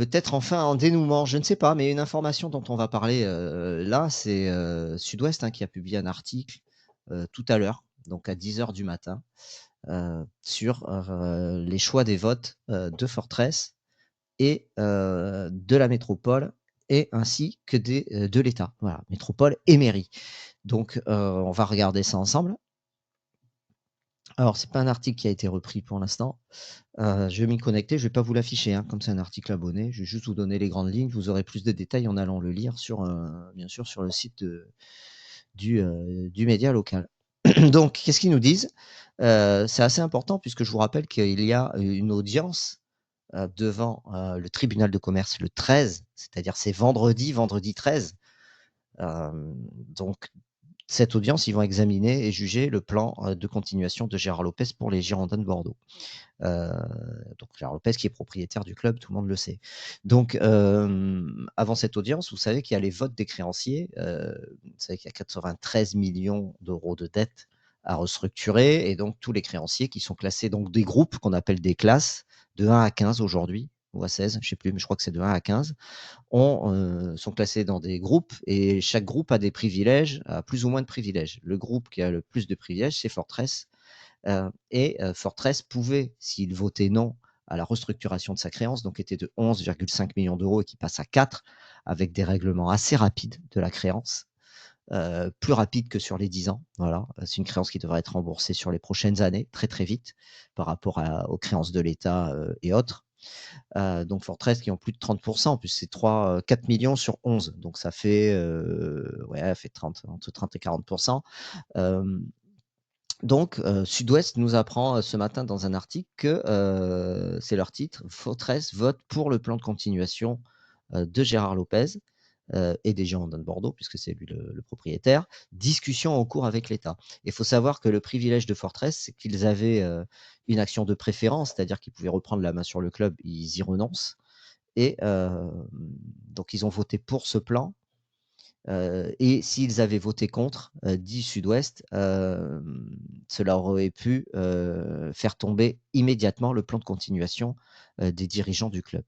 peut-être enfin un dénouement, je ne sais pas, mais une information dont on va parler, là, c'est, Sud-Ouest, hein, qui a publié un article, tout à l'heure, donc à 10 heures du matin, sur, les choix des votes, de Fortress et de la métropole et ainsi que de l'État. Voilà, métropole et mairie. Donc on va regarder ça ensemble. Alors c'est pas un article qui a été repris pour l'instant. Je vais m'y connecter, je vais pas vous l'afficher, hein, comme c'est un article abonné. Je vais juste vous donner les grandes lignes. Vous aurez plus de détails en allant le lire sur, bien sûr, sur le site du média local. Donc, qu'est-ce qu'ils nous disent? C'est assez important puisque je vous rappelle qu'il y a une audience devant le tribunal de commerce le 13, c'est-à-dire c'est vendredi 13. Donc, cette audience, ils vont examiner et juger le plan de continuation de Gérard Lopez pour les Girondins de Bordeaux. Euh, donc Gérard Lopez qui est propriétaire du club, tout le monde le sait. Donc avant cette audience, vous savez qu'il y a les votes des créanciers. Vous savez qu'il y a 93 millions d'euros de dettes à restructurer et donc tous les créanciers qui sont classés donc des groupes qu'on appelle des classes de 1 à 15 aujourd'hui ou à 16, je sais plus, mais je crois que c'est de 1 à 15, sont classés dans des groupes et chaque groupe a des privilèges, a plus ou moins de privilèges. Le groupe qui a le plus de privilèges, c'est Fortress, Fortress pouvait, s'il votait non à la restructuration de sa créance, donc était de 11,5 millions d'euros et qui passe à 4 avec des règlements assez rapides de la créance, plus rapides que sur les 10 ans. Voilà, c'est une créance qui devrait être remboursée sur les prochaines années, très très vite, par rapport aux créances de l'État et autres. Donc Fortress qui ont plus de 30%, en plus c'est 4 millions sur 11, donc ça fait, ouais, fait 30, entre 30 et 40%. Donc, Sud-Ouest nous apprend ce matin dans un article que, c'est leur titre, Fortress vote pour le plan de continuation de Gérard Lopez et des Girondins de Bordeaux, puisque c'est lui le propriétaire. Discussion en cours avec l'État. Il faut savoir que le privilège de Fortress, c'est qu'ils avaient une action de préférence, c'est-à-dire qu'ils pouvaient reprendre la main sur le club, ils y renoncent. Et donc, ils ont voté pour ce plan. Et s'ils avaient voté contre, dit Sud-Ouest, cela aurait pu faire tomber immédiatement le plan de continuation des dirigeants du club.